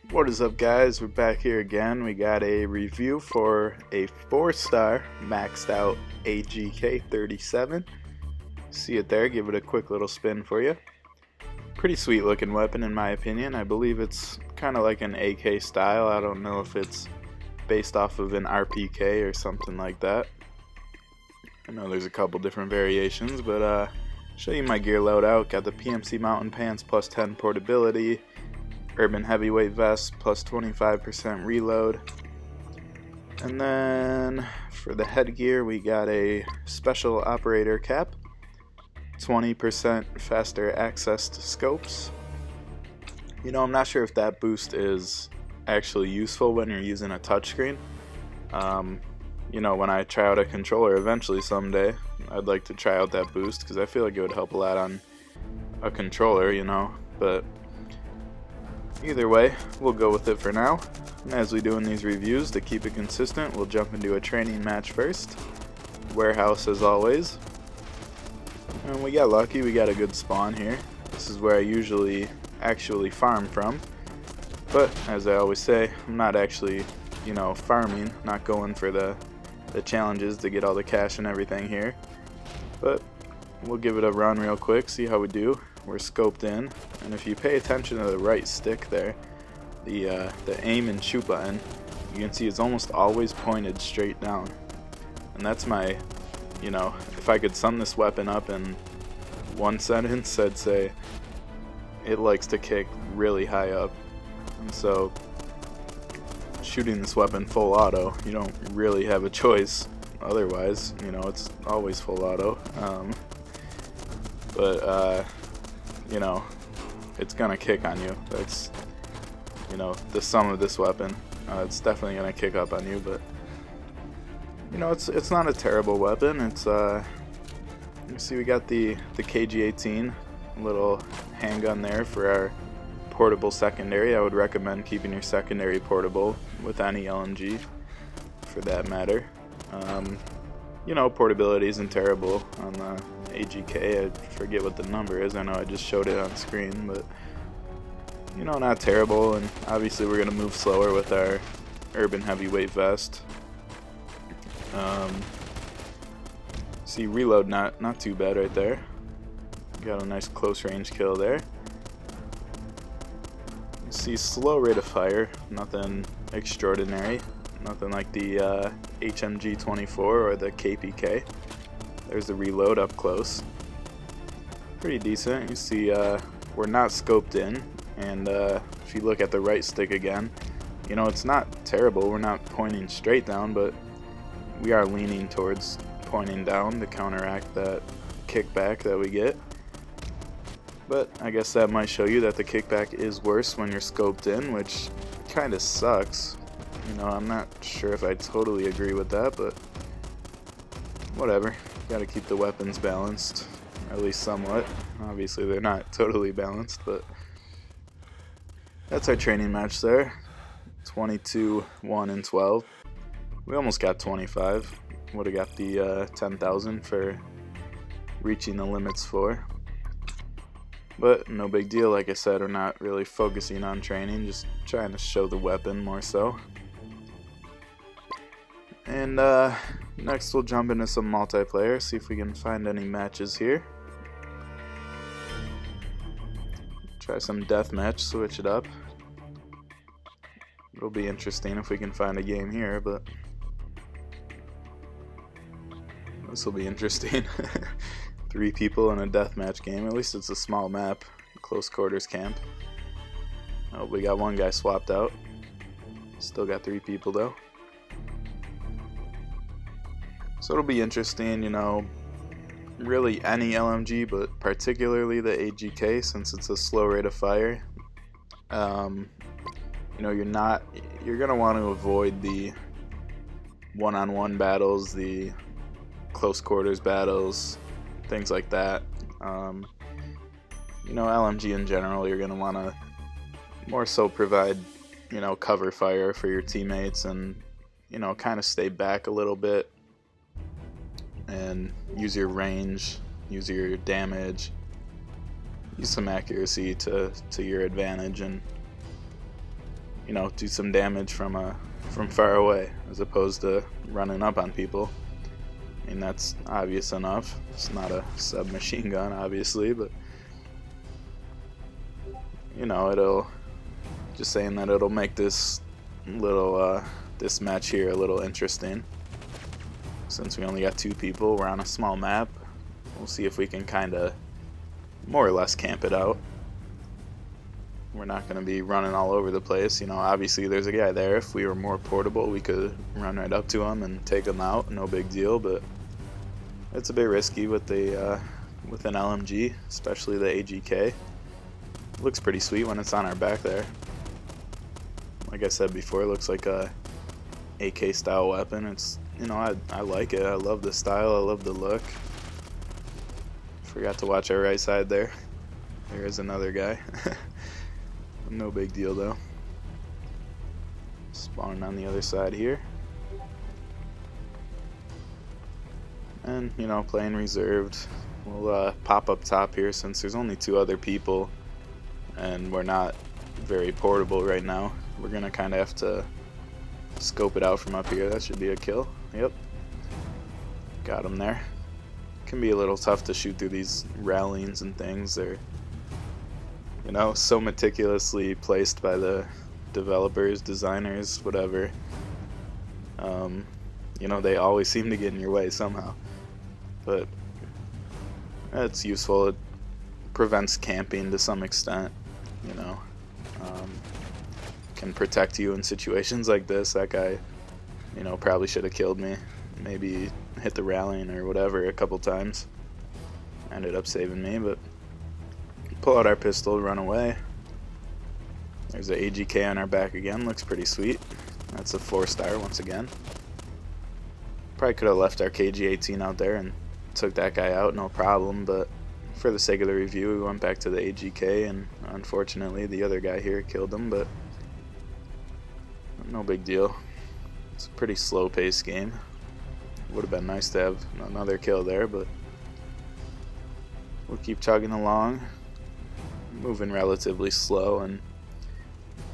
What is up, guys? We're back here again. We got a review for a 4-star maxed out AGK 37. See it there, give it a quick little spin for you. Pretty sweet looking weapon in my opinion. I believe it's kind of like an AK style. I don't know if it's based off of an RPK or something like that. I know there's a couple different variations, but show you my gear loadout. Got the PMC mountain pants plus 10 portability, urban heavyweight vest plus 25% reload, and then for the headgear we got a special operator cap, 20% faster access to scopes. I'm not sure if that boost is actually useful when you're using a touchscreen. When I try out a controller eventually someday, I'd like to try out that boost because I feel like it would help a lot on a controller, but either way, we'll go with it for now. And as we do in these reviews, to keep it consistent, we'll jump into a training match first. Warehouse as always. And we got lucky, we got a good spawn here. This is where I usually actually farm from. But as I always say, I'm not actually, farming, not going for the challenges to get all the cash and everything here. But we'll give it a run real quick, see how we do. We're scoped in, and if you pay attention to the right stick there, the aim and shoot button, you can see it's almost always pointed straight down. And that's my, if I could sum this weapon up in one sentence, I'd say it likes to kick really high up. And so shooting this weapon full auto, you don't really have a choice otherwise. It's always full auto. It's gonna kick on you. That's, the sum of this weapon. It's definitely gonna kick up on you, but it's not a terrible weapon. It's you see we got the KG-18, little handgun there for our portable secondary. I would recommend keeping your secondary portable with any LMG, for that matter. Portability isn't terrible on the AGK. I forget what the number is. I know I just showed it on screen, but not terrible. And obviously we're gonna move slower with our urban heavyweight vest. See, reload not too bad right there. Got a nice close range kill there. See, slow rate of fire, nothing extraordinary, nothing like the HMG-24 or the KPK. There's the reload up close. Pretty decent. You see we're not scoped in, and if you look at the right stick again, it's not terrible. We're not pointing straight down, but we are leaning towards pointing down to counteract that kickback that we get. But I guess that might show you that the kickback is worse when you're scoped in, which kind of sucks. I'm not sure if I totally agree with that, but whatever. Gotta keep the weapons balanced, at least somewhat. Obviously they're not totally balanced, but that's our training match there. 22, 1, and 12. We almost got 25. Would have got the 10,000 for reaching the limits for. But no big deal. Like I said, we're not really focusing on training, just trying to show the weapon more so. And next we'll jump into some multiplayer, see if we can find any matches here. Try some deathmatch, switch it up. It'll be interesting if we can find a game here, but this will be interesting. 3 people in a deathmatch game. At least it's a small map, close quarters camp. Oh, we got one guy swapped out. Still got 3 people though. So it'll be interesting, really any LMG, but particularly the AGK, since it's a slow rate of fire. You're gonna want to avoid the one-on-one battles, the close quarters battles, things like that. LMG in general, you're gonna want to more so provide, cover fire for your teammates, and kind of stay back a little bit and use your range, use your damage, use some accuracy to your advantage, and you know, do some damage from far away, as opposed to running up on people. I mean, that's obvious enough. It's not a submachine gun, obviously, but you know, just saying that it'll make this little this match here a little interesting. Since we only got 2 people, we're on a small map. We'll see if we can kind of more or less camp it out. We're not going to be running all over the place. You know, obviously there's a guy there. If we were more portable, we could run right up to him and take him out. No big deal, but it's a bit risky with with an LMG, especially the AGK. It looks pretty sweet when it's on our back there. Like I said before, it looks like a AK style weapon. It's, you know, I like it. I love the style. I love the look. Forgot to watch our right side there. There is another guy. No big deal though. Spawning on the other side here. And, you know, playing reserved. We'll pop up top here since there's only 2 other people and we're not very portable right now. We're gonna kind of have to scope it out from up here. That should be a kill. Yep. Got him there. Can be a little tough to shoot through these railings and things. They're, you know, so meticulously placed by the developers, designers, whatever. You know, they always seem to get in your way somehow. But it's useful. It prevents camping to some extent, you know. Can protect you in situations like this. That guy, you know, probably should have killed me. Maybe hit the railing or whatever a couple times. Ended up saving me, but pull out our pistol, run away. There's an AGK on our back again. Looks pretty sweet. That's a 4-star once again. Probably could have left our KG-18 out there and took that guy out, no problem, but for the sake of the review, we went back to the AGK, and unfortunately the other guy here killed him, but no big deal. It's a pretty slow-paced game. Would have been nice to have another kill there, but we'll keep chugging along, moving relatively slow. And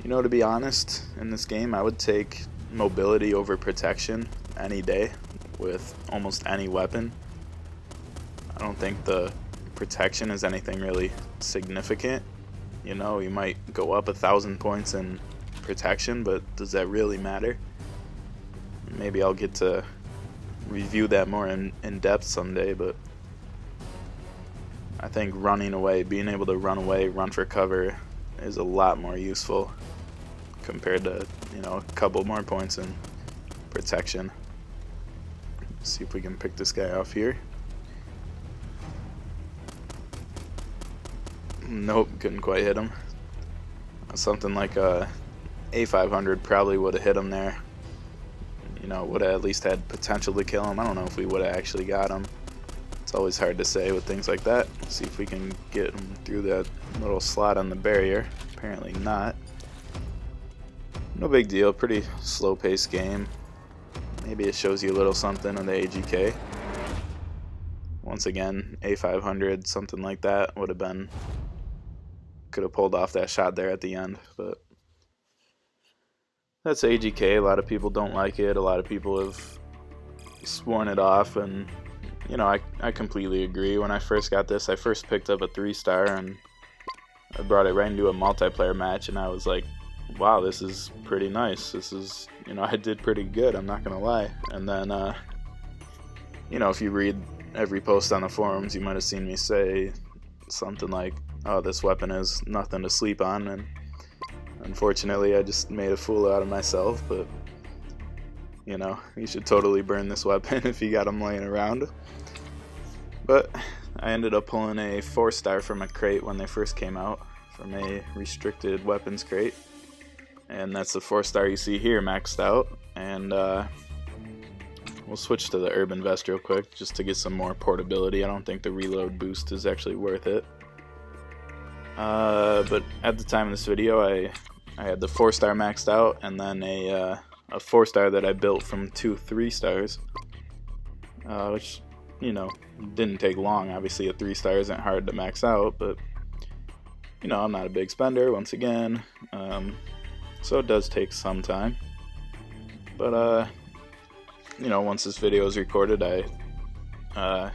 you know, to be honest, in this game I would take mobility over protection any day with almost any weapon. I don't think the protection is anything really significant. You know, you might go up 1,000 points in protection, but does that really matter? Maybe I'll get to review that more in depth someday, but I think running away, being able to run away, run for cover is a lot more useful compared to, you know, a couple more points in protection. Let's see if we can pick this guy off here. Nope, couldn't quite hit him. Something like a A500 probably would have hit him there. You know, would have at least had potential to kill him. I don't know if we would have actually got him. It's always hard to say with things like that. Let's see if we can get him through that little slot on the barrier. Apparently not. No big deal. Pretty slow-paced game. Maybe it shows you a little something on the AGK. Once again, A500, something like that would have been, could have pulled off that shot there at the end, but that's AGK. A lot of people don't like it. A lot of people have sworn it off, and you know, I completely agree. When I first got this, I first picked up a 3-star and I brought it right into a multiplayer match, and I was like, wow, this is pretty nice. This is, you know, I did pretty good, I'm not gonna lie. And then you know, if you read every post on the forums, you might have seen me say something like, oh, this weapon is nothing to sleep on, and unfortunately I just made a fool out of myself. But you know, you should totally burn this weapon if you got them laying around. But I ended up pulling a 4-star from a crate when they first came out, from a restricted weapons crate, and that's the 4-star you see here maxed out. And we'll switch to the urban vest real quick just to get some more portability. I don't think the reload boost is actually worth it. But at the time of this video, I had the 4-star maxed out, and then a 4-star that I built from 2 3-stars, which, you know, didn't take long. Obviously a 3-star isn't hard to max out, but you know, I'm not a big spender once again. So it does take some time. But you know, once this video is recorded, I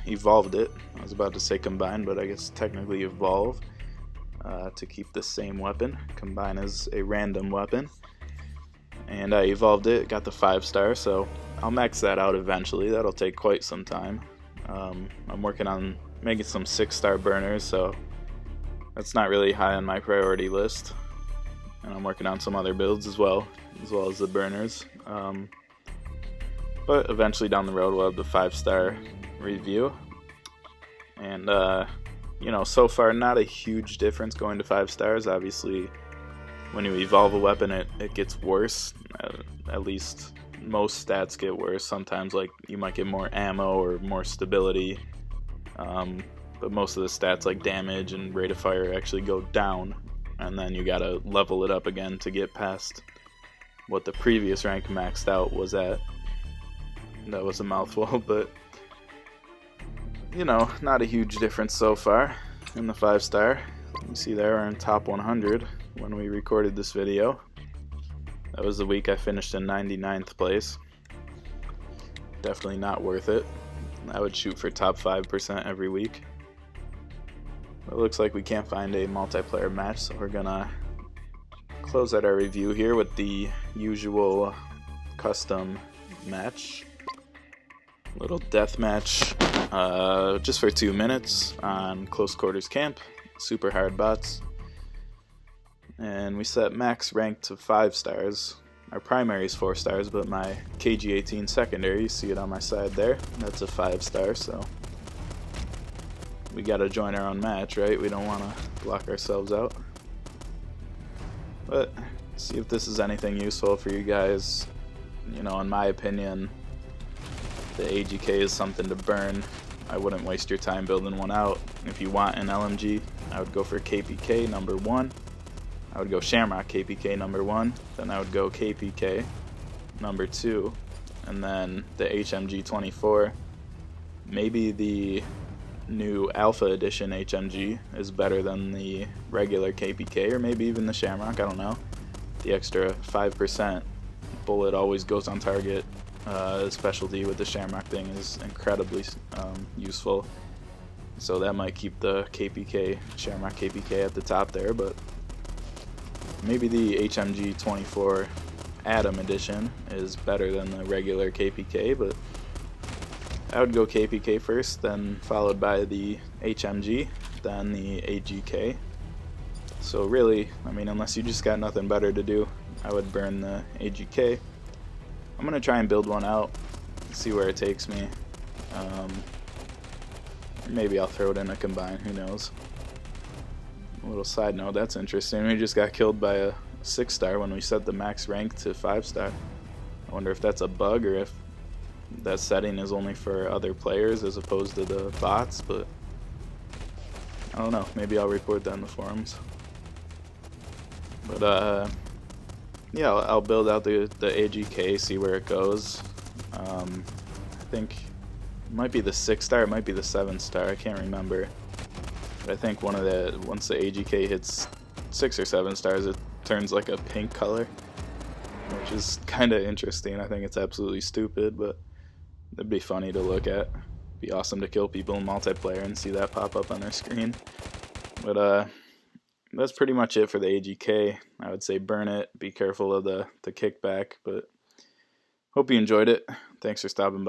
evolved it. I was about to say combine, but I guess technically evolve to keep the same weapon. Combine is a random weapon. And I evolved it, got the 5-star, so I'll max that out eventually. That'll take quite some time. I'm working on making some 6-star burners, so that's not really high on my priority list. And I'm working on some other builds as well as the burners. But eventually down the road we'll have the 5-star review. And you know, so far not a huge difference going to 5 stars. Obviously, when you evolve a weapon, it gets worse. At least most stats get worse. Sometimes, like, you might get more ammo or more stability, but most of the stats, like damage and rate of fire, actually go down, and then you gotta level it up again to get past what the previous rank maxed out was at. That was a mouthful, but you know, not a huge difference so far in the 5-star. You see there, we're in top 100 when we recorded this video. That was the week I finished in 99th place. Definitely not worth it. I would shoot for top 5% every week. It looks like we can't find a multiplayer match, so we're gonna close out our review here with the usual custom match. Little death match, just for 2 minutes on close quarters camp, super hard bots. And we set max rank to 5 stars. Our primary is 4 stars, but my KG-18 secondary, you see it on my side there, that's a 5-star, so we gotta join our own match, right? We don't wanna block ourselves out. But see if this is anything useful for you guys. You know, in my opinion, the AGK is something to burn. I wouldn't waste your time building one out. If you want an LMG, I would go for KPK number 1. I would go Shamrock KPK number 1. Then I would go KPK number 2. And then the HMG 24. Maybe the new Alpha Edition HMG is better than the regular KPK, or maybe even the Shamrock, I don't know. The extra 5% bullet always goes on target. Specialty with the Shamrock thing is incredibly useful, so that might keep the KPK, Shamrock KPK at the top there. But maybe the HMG 24 Atom Edition is better than the regular KPK, but I would go KPK first, then followed by the HMG, then the AGK. So really, I mean, unless you just got nothing better to do, I would burn the AGK. I'm gonna try and build one out, see where it takes me. Maybe I'll throw it in a combine, who knows. A little side note, that's interesting. We just got killed by a 6-star when we set the max rank to 5-star. I wonder if that's a bug, or if that setting is only for other players as opposed to the bots, but I don't know. Maybe I'll report that in the forums. But yeah, I'll build out the AGK, see where it goes. I think it might be the 6-star, it might be the 7-star, I can't remember. But I think once the AGK hits 6 or 7 stars, it turns like a pink color, which is kind of interesting. I think it's absolutely stupid, but it'd be funny to look at. It'd be awesome to kill people in multiplayer and see that pop up on their screen. But that's pretty much it for the AGK. I would say burn it, be careful of the kickback, but hope you enjoyed it. Thanks for stopping by.